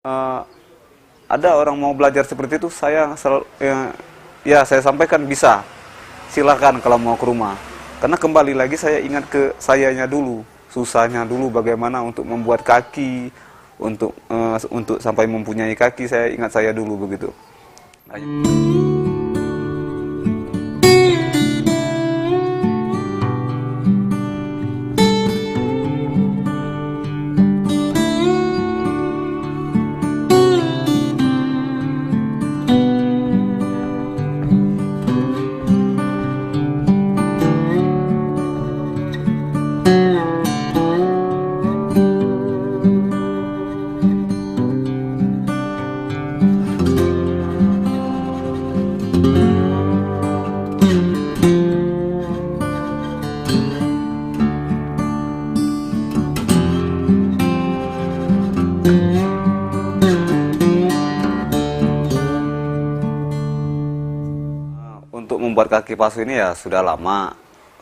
Eh, ada orang mau belajar seperti itu, saya selalu, ya saya sampaikan bisa, silakan kalau mau ke rumah. Karena kembali lagi saya ingat ke sayanya dulu, susahnya dulu bagaimana untuk membuat kaki, untuk sampai mempunyai kaki, saya ingat saya dulu begitu. Untuk membuat kaki palsu ini ya sudah lama,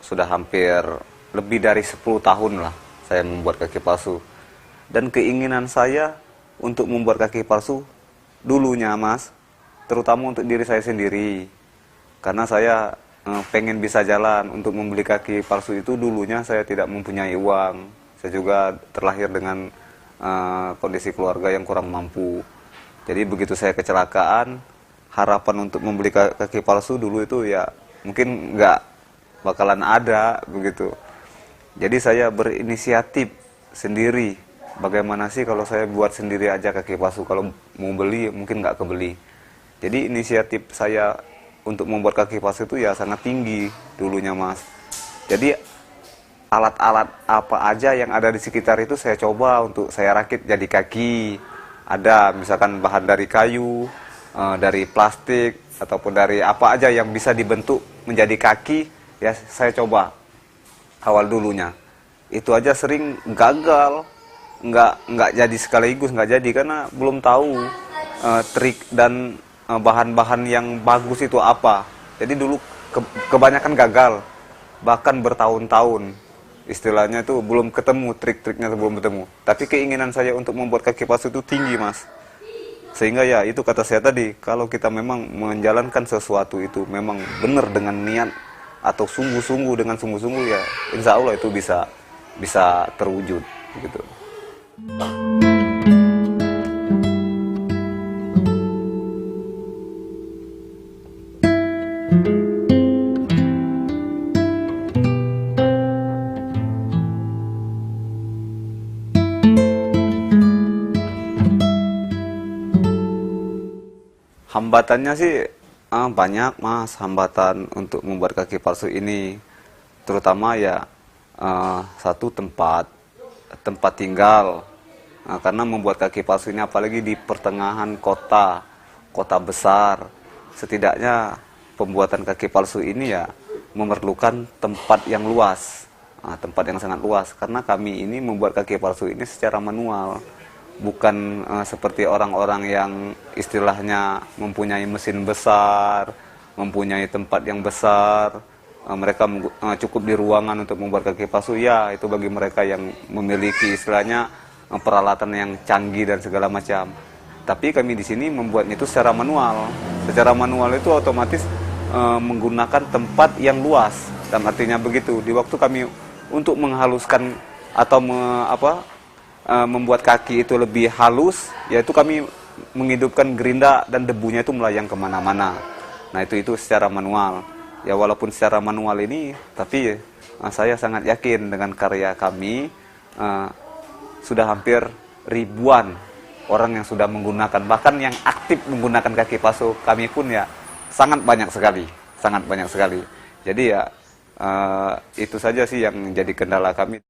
sudah hampir lebih dari 10 tahun lah saya membuat kaki palsu. Dan keinginan saya untuk membuat kaki palsu dulunya Mas, terutama untuk diri saya sendiri. Karena saya pengen bisa jalan. Untuk membeli kaki palsu itu dulunya saya tidak mempunyai uang. Saya juga terlahir dengan kondisi keluarga yang kurang mampu. Jadi begitu saya kecelakaan, harapan untuk membeli kaki palsu dulu itu ya mungkin nggak bakalan ada begitu. Jadi saya berinisiatif sendiri. Bagaimana sih kalau saya buat sendiri aja kaki palsu? Kalau mau beli mungkin nggak kebeli. Jadi inisiatif saya untuk membuat kaki palsu itu ya sangat tinggi dulunya Mas. Jadi alat-alat apa aja yang ada di sekitar itu saya coba untuk saya rakit jadi kaki. Ada misalkan bahan dari kayu, dari plastik, ataupun dari apa aja yang bisa dibentuk menjadi kaki, ya saya coba awal dulunya. Itu aja sering gagal, nggak jadi sekaligus, nggak jadi karena belum tahu trik dan bahan-bahan yang bagus itu apa. Jadi dulu kebanyakan gagal, bahkan bertahun-tahun. Istilahnya itu belum ketemu, trik-triknya itu belum ketemu. Tapi keinginan saya untuk membuat kaki palsu itu tinggi Mas. Sehingga ya itu kata saya tadi, kalau kita memang menjalankan sesuatu itu memang benar dengan niat atau sungguh-sungguh dengan sungguh-sungguh ya insya Allah itu bisa terwujud gitu. Hambatannya sih banyak Mas, hambatan untuk membuat kaki palsu ini. Terutama ya satu tempat tinggal. Nah, karena membuat kaki palsu ini apalagi di pertengahan kota besar. Setidaknya pembuatan kaki palsu ini ya memerlukan tempat yang luas. Tempat yang sangat luas karena kami ini membuat kaki palsu ini secara manual. Bukan seperti orang-orang yang istilahnya mempunyai mesin besar, mempunyai tempat yang besar, mereka cukup di ruangan untuk membuat kaki palsu. Ya, itu bagi mereka yang memiliki istilahnya peralatan yang canggih dan segala macam. Tapi kami di sini membuatnya itu secara manual. Secara manual itu otomatis menggunakan tempat yang luas. Dan artinya begitu, di waktu kami untuk menghaluskan atau membuat kaki itu lebih halus, yaitu kami menghidupkan gerinda dan debunya itu melayang kemana-mana. Nah itu secara manual. Ya walaupun secara manual ini, tapi saya sangat yakin dengan karya kami. Sudah hampir ribuan orang yang sudah menggunakan, bahkan yang aktif menggunakan kaki palsu kami pun ya sangat banyak sekali, sangat banyak sekali. Jadi ya itu saja sih yang jadi kendala kami.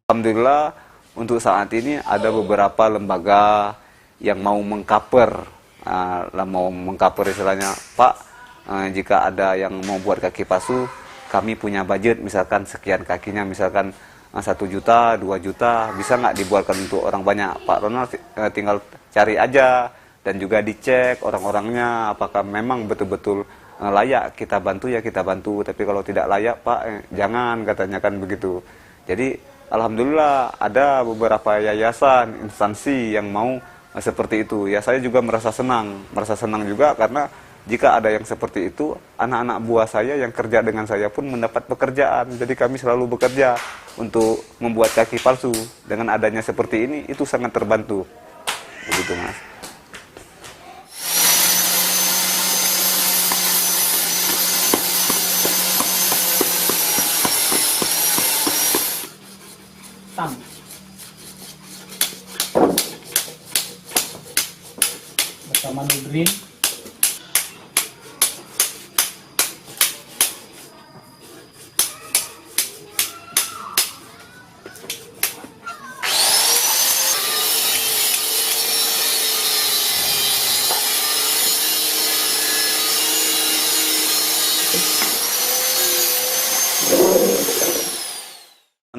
Alhamdulillah untuk saat ini ada beberapa lembaga yang mau mengcover istilahnya, Pak, jika ada yang mau buat kaki palsu, kami punya budget misalkan sekian kakinya, misalkan 1 juta, 2 juta, bisa nggak dibuatkan untuk orang banyak? Pak Ronald tinggal cari aja dan juga dicek orang-orangnya apakah memang betul-betul layak kita bantu, ya kita bantu, tapi kalau tidak layak Pak jangan, katanya kan begitu. Jadi alhamdulillah ada beberapa yayasan, instansi yang mau seperti itu. Ya saya juga merasa senang juga karena jika ada yang seperti itu, anak-anak buah saya yang kerja dengan saya pun mendapat pekerjaan. Jadi kami selalu bekerja untuk membuat kaki palsu. Dengan adanya seperti ini, itu sangat terbantu. Begitu Mas. Bersama Nugrin.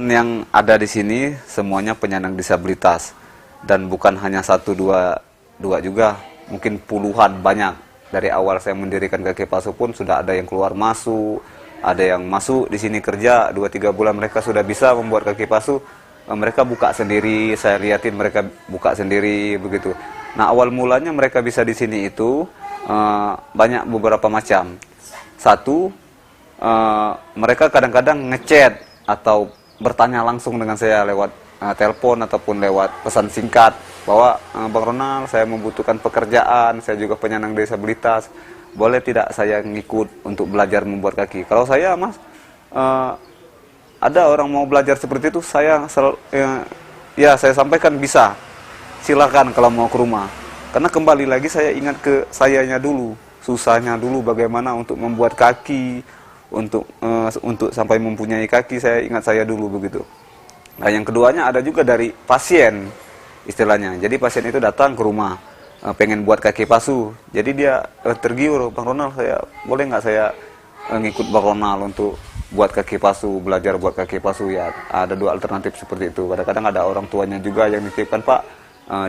Yang ada di sini semuanya penyandang disabilitas, dan bukan hanya satu dua juga, mungkin puluhan, banyak. Dari awal saya mendirikan kaki palsu pun sudah ada yang keluar masuk, ada yang masuk di sini kerja 2-3 bulan mereka sudah bisa membuat kaki palsu. Mereka buka sendiri, saya liatin mereka buka sendiri begitu. Nah awal mulanya mereka bisa di sini itu banyak beberapa macam. Satu, mereka kadang-kadang ngechat atau bertanya langsung dengan saya lewat telepon ataupun lewat pesan singkat bahwa Bang Ronald, saya membutuhkan pekerjaan, saya juga penyandang disabilitas, boleh tidak saya ngikut untuk belajar membuat kaki. Kalau saya Mas, ada orang mau belajar seperti itu, saya saya sampaikan bisa, silakan kalau mau ke rumah. Karena kembali lagi saya ingat ke sayanya dulu, susahnya dulu bagaimana untuk membuat kaki, untuk sampai mempunyai kaki, saya ingat saya dulu begitu. Nah yang keduanya ada juga dari pasien istilahnya. Jadi pasien itu datang ke rumah pengen buat kaki palsu. Jadi dia tergiur, Bang Ronald, saya boleh nggak saya ngikut Bang Ronald untuk buat kaki palsu, belajar buat kaki palsu. Ya ada dua alternatif seperti itu. Kadang-kadang ada orang tuanya juga yang nitipkan, Pak,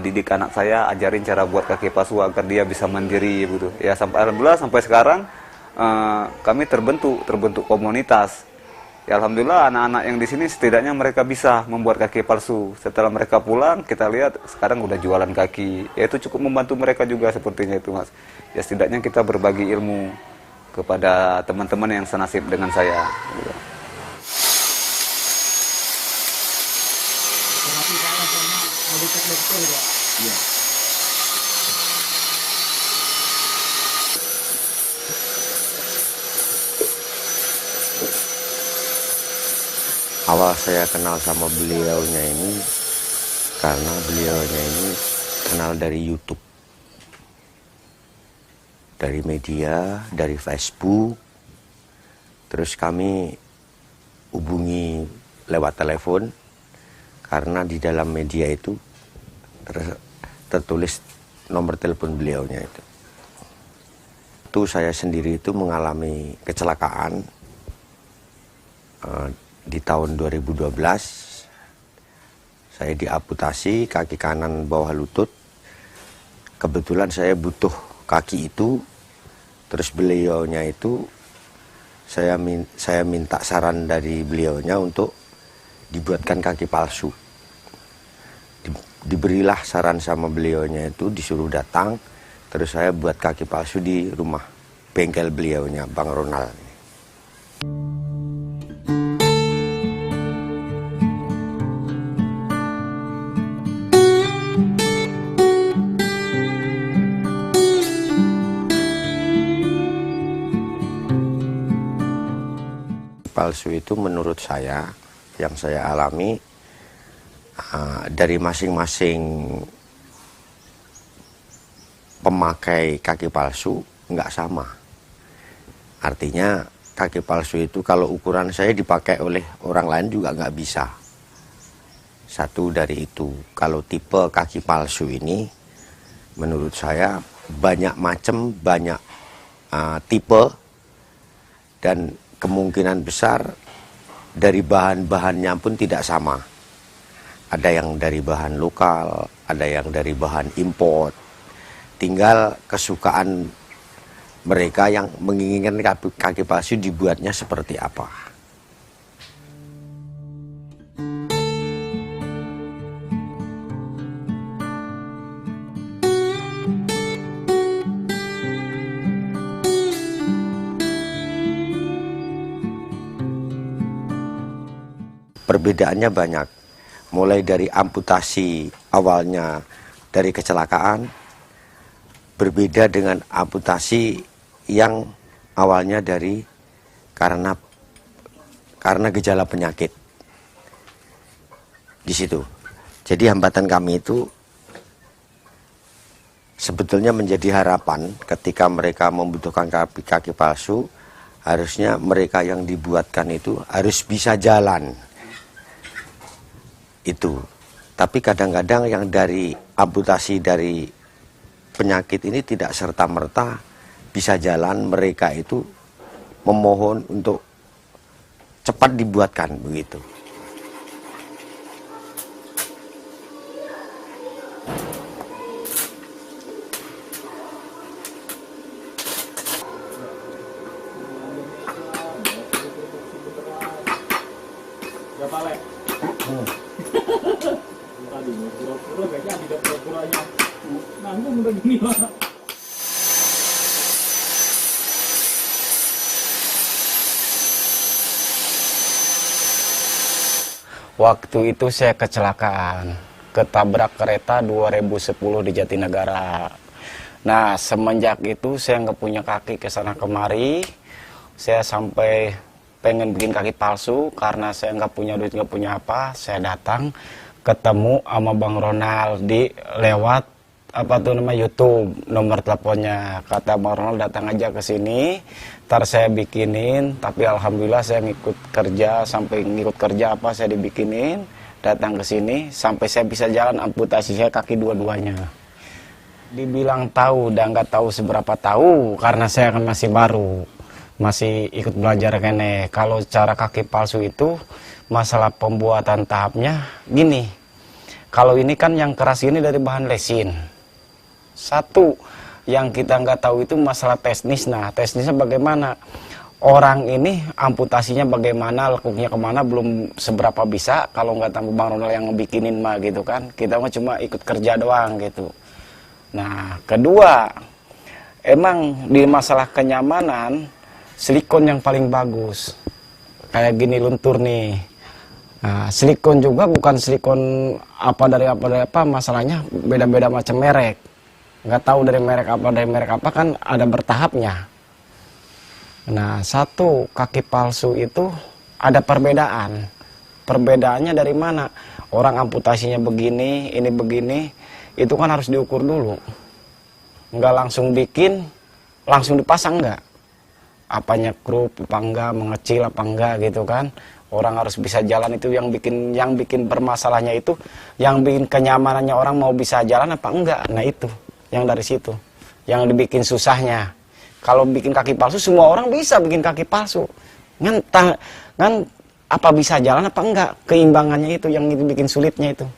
didik anak saya, ajarin cara buat kaki palsu agar dia bisa mandiri gitu. Ya sampai alhamdulillah sampai sekarang kami terbentuk komunitas. Ya alhamdulillah anak-anak yang di sini setidaknya mereka bisa membuat kaki palsu. Setelah mereka pulang, kita lihat sekarang udah jualan kaki. Ya itu cukup membantu mereka juga sepertinya itu Mas. Ya setidaknya kita berbagi ilmu kepada teman-teman yang senasib dengan saya. Iya. Awal saya kenal sama beliaunya ini karena beliaunya ini kenal dari YouTube, dari media, dari Facebook. Terus kami hubungi lewat telepon karena di dalam media itu tertulis nomor telepon beliaunya itu. Itu saya sendiri itu mengalami kecelakaan di tahun 2012. Saya diamputasi kaki kanan bawah lutut. Kebetulan saya butuh kaki itu. Terus beliaunya itu saya minta saran dari beliaunya untuk dibuatkan kaki palsu. Diberilah saran sama beliaunya itu, disuruh datang. Terus saya buat kaki palsu di rumah bengkel beliaunya, Bang Ronald. Palsu itu menurut saya, yang saya alami dari masing-masing pemakai kaki palsu nggak sama. Artinya kaki palsu itu kalau ukuran saya dipakai oleh orang lain juga nggak bisa. Satu dari itu, kalau tipe kaki palsu ini menurut saya banyak macam, banyak tipe, dan kemungkinan besar dari bahan-bahannya pun tidak sama. Ada yang dari bahan lokal, ada yang dari bahan import, tinggal kesukaan mereka yang menginginkan kaki palsu dibuatnya seperti apa. Perbedaannya banyak, mulai dari amputasi awalnya dari kecelakaan, berbeda dengan amputasi yang awalnya dari karena gejala penyakit. Di situ. Jadi hambatan kami itu sebetulnya menjadi harapan ketika mereka membutuhkan kaki palsu, harusnya mereka yang dibuatkan itu harus bisa jalan. Itu. Tapi kadang-kadang yang dari amputasi dari penyakit ini tidak serta-merta bisa jalan, mereka itu memohon untuk cepat dibuatkan begitu. Waktu itu saya kecelakaan, ketabrak kereta 2010 di Jatinegara. Nah, semenjak itu saya nggak punya kaki ke sana kemari. Saya sampai pengen bikin kaki palsu karena saya nggak punya duit, nggak punya apa. Saya datang ketemu sama Bang Ronald di lewat YouTube, nomor teleponnya. Kata Bang Ronald datang aja ke sini, ntar saya bikinin. Tapi alhamdulillah saya ngikut kerja, sampai ngikut kerja saya dibikinin. Datang ke sini sampai saya bisa jalan, amputasi saya kaki dua-duanya. Dibilang tahu dan nggak tahu seberapa tahu karena saya kan masih baru, masih ikut belajar kene. Kalau cara kaki palsu itu masalah pembuatan tahapnya gini. Kalau ini kan yang keras ini dari bahan resin. Satu yang kita nggak tahu itu masalah teknis. Nah, teknisnya bagaimana? Orang ini amputasinya bagaimana, lekuknya kemana belum seberapa bisa. Kalau nggak tahu Bang Ronald yang ngebikinin mah gitu kan. Kita mah cuma ikut kerja doang gitu. Nah, kedua, emang di masalah kenyamanan silikon yang paling bagus. Kayak gini luntur nih. Nah, silikon juga bukan silikon apa dari apa, masalahnya beda-beda macam merek. Nggak tahu dari merek apa kan ada bertahapnya. Nah, satu kaki palsu itu ada perbedaan. Perbedaannya dari mana? Orang amputasinya begini, ini begini, itu kan harus diukur dulu. Nggak langsung bikin, langsung dipasang nggak. Apanya krup apa enggak, mengecil apa enggak gitu kan. Orang harus bisa jalan, itu yang bikin bermasalahnya itu, yang bikin kenyamanannya orang mau bisa jalan apa enggak. Nah itu yang dari situ yang dibikin susahnya. Kalau bikin kaki palsu semua orang bisa bikin kaki palsu, kan apa bisa jalan apa enggak, keimbangannya itu yang bikin sulitnya itu.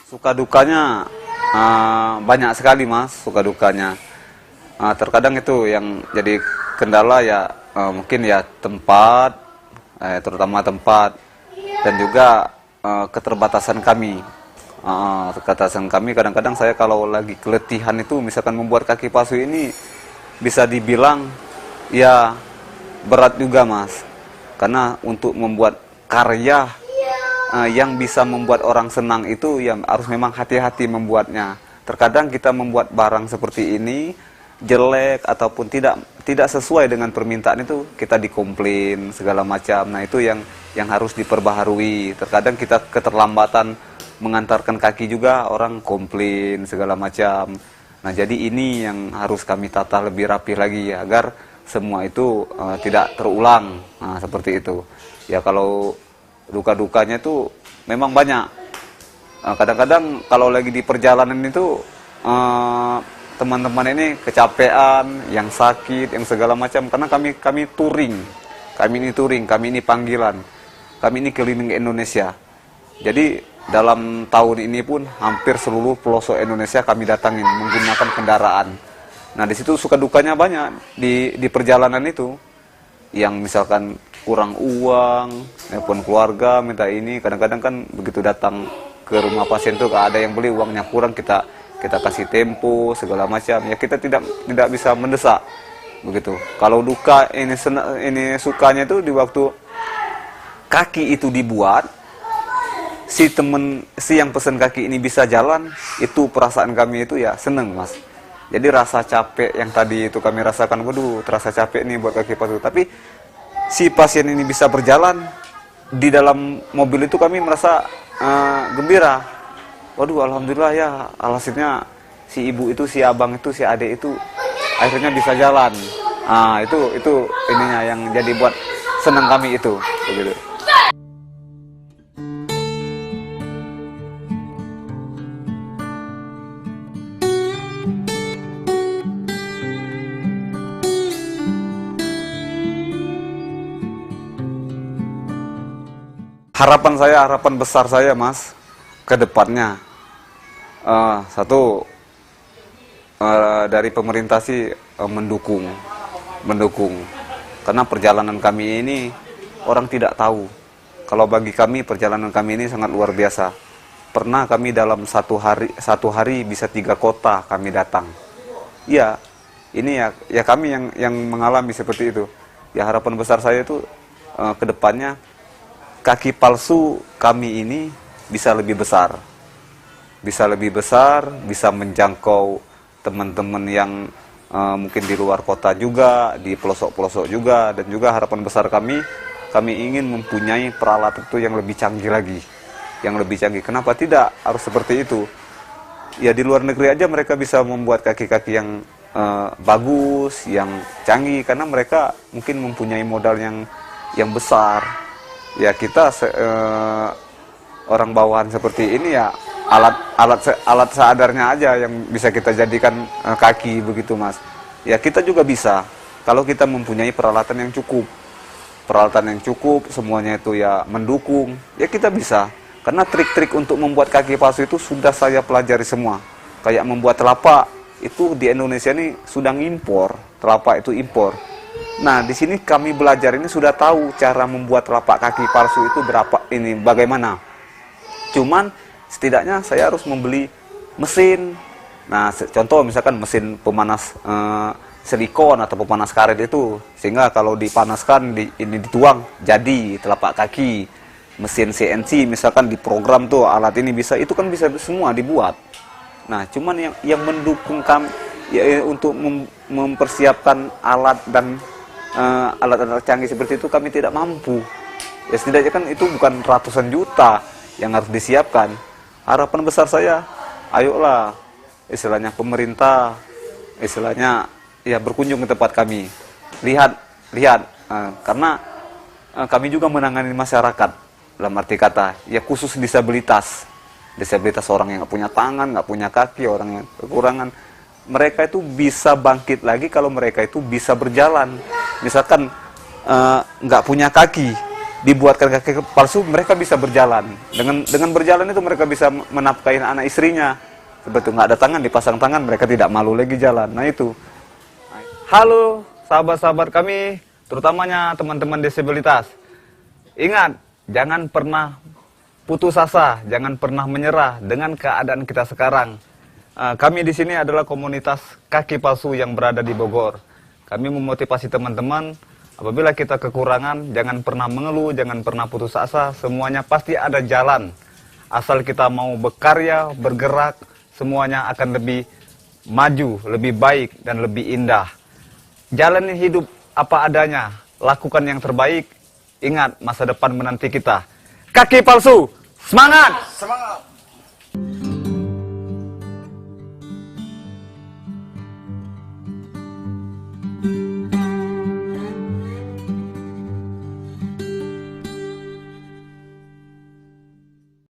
Suka dukanya banyak sekali Mas, suka dukanya. Terkadang itu yang jadi kendala ya mungkin ya tempat, terutama tempat, dan juga keterbatasan kami. Keterbatasan kami kadang-kadang saya kalau lagi keletihan itu misalkan membuat kaki palsu ini bisa dibilang ya berat juga Mas. Karena untuk membuat karya yang bisa membuat orang senang itu yang harus memang hati-hati membuatnya. Terkadang kita membuat barang seperti ini jelek ataupun tidak sesuai dengan permintaan itu kita dikomplain segala macam. Nah itu yang harus diperbaharui. Terkadang kita keterlambatan mengantarkan kaki juga orang komplain segala macam. Nah, jadi ini yang harus kami tata lebih rapi lagi ya, agar semua itu tidak terulang. Nah, seperti itu. Ya, kalau duka-dukanya itu memang banyak. Kadang-kadang kalau lagi di perjalanan itu teman-teman ini kecapean, yang sakit, yang segala macam, karena kami touring. Kami ini panggilan. Kami ini keliling Indonesia. Jadi dalam tahun ini pun hampir seluruh pelosok Indonesia kami datangin menggunakan kendaraan. Nah, di situ suka dukanya banyak di perjalanan itu. Yang misalkan kurang uang, nelpon keluarga minta ini, kadang-kadang kan begitu datang ke rumah pasien tuh ada yang beli uangnya kurang, kita kasih tempo segala macam. Ya kita tidak bisa mendesak begitu. Kalau duka ini sukanya itu di waktu kaki itu dibuat, si yang pesen kaki ini bisa jalan, itu perasaan kami itu ya seneng, Mas. Jadi rasa capek yang tadi itu kami rasakan, waduh terasa capek nih buat kaki palsu. Tapi si pasien ini bisa berjalan, di dalam mobil itu kami merasa gembira. Waduh, alhamdulillah ya, alhasilnya si ibu itu, si abang itu, si adik itu akhirnya bisa jalan. Nah, itu ininya yang jadi buat senang kami itu, begitu. Harapan besar saya, Mas, ke depannya, satu, dari pemerintah sih mendukung, karena perjalanan kami ini orang tidak tahu. Kalau bagi kami perjalanan kami ini sangat luar biasa. Pernah kami dalam satu hari bisa 3 kota kami datang. Ya, ini ya kami yang mengalami seperti itu. Ya, harapan besar saya itu ke depannya kaki palsu kami ini bisa lebih besar, bisa menjangkau teman-teman yang mungkin di luar kota juga, di pelosok-pelosok juga, dan juga harapan besar kami ingin mempunyai peralatan itu yang lebih canggih lagi, Kenapa tidak harus seperti itu? Ya, di luar negeri aja mereka bisa membuat kaki-kaki yang bagus, yang canggih, karena mereka mungkin mempunyai modal yang besar. Ya, kita orang bawahan seperti ini ya alat seadarnya aja yang bisa kita jadikan kaki begitu, Mas. Ya, kita juga bisa kalau kita mempunyai peralatan yang cukup, semuanya itu ya mendukung, ya kita bisa. Karena trik-trik untuk membuat kaki palsu itu sudah saya pelajari semua. Kayak membuat telapak itu di Indonesia ini sudah impor, telapak itu impor. Nah, di sini kami belajar ini sudah tahu cara membuat telapak kaki palsu itu bagaimana. Cuman setidaknya saya harus membeli mesin. Nah, contoh misalkan mesin pemanas silikon atau pemanas karet itu, sehingga kalau dipanaskan ini dituang jadi telapak kaki. Mesin CNC misalkan diprogram tuh alat ini bisa, itu kan bisa semua dibuat. Nah, cuman yang mendukung kami ya, untuk mempersiapkan alat dan alat-alat canggih seperti itu kami tidak mampu. Ya, setidaknya kan itu bukan ratusan juta yang harus disiapkan. Harapan besar saya, ayolah istilahnya pemerintah, istilahnya ya berkunjung ke tempat kami, lihat, karena kami juga menangani masyarakat dalam arti kata ya khusus disabilitas orang yang nggak punya tangan, nggak punya kaki, orang yang kekurangan. Mereka itu bisa bangkit lagi kalau mereka itu bisa berjalan. Misalkan nggak punya kaki, dibuatkan kaki palsu, mereka bisa berjalan. Dengan berjalan itu mereka bisa menafkahi anak istrinya. Seperti nggak ada tangan, dipasang tangan, mereka tidak malu lagi jalan. Nah itu. Halo sahabat-sahabat kami, terutamanya teman-teman disabilitas. Ingat, jangan pernah putus asa, jangan pernah menyerah dengan keadaan kita sekarang. Kami di sini adalah komunitas kaki palsu yang berada di Bogor. Kami memotivasi teman-teman, apabila kita kekurangan, jangan pernah mengeluh, jangan pernah putus asa, semuanya pasti ada jalan. Asal kita mau berkarya, bergerak, semuanya akan lebih maju, lebih baik, dan lebih indah. Jalani hidup apa adanya, lakukan yang terbaik, ingat masa depan menanti kita. Kaki palsu, semangat! Semangat!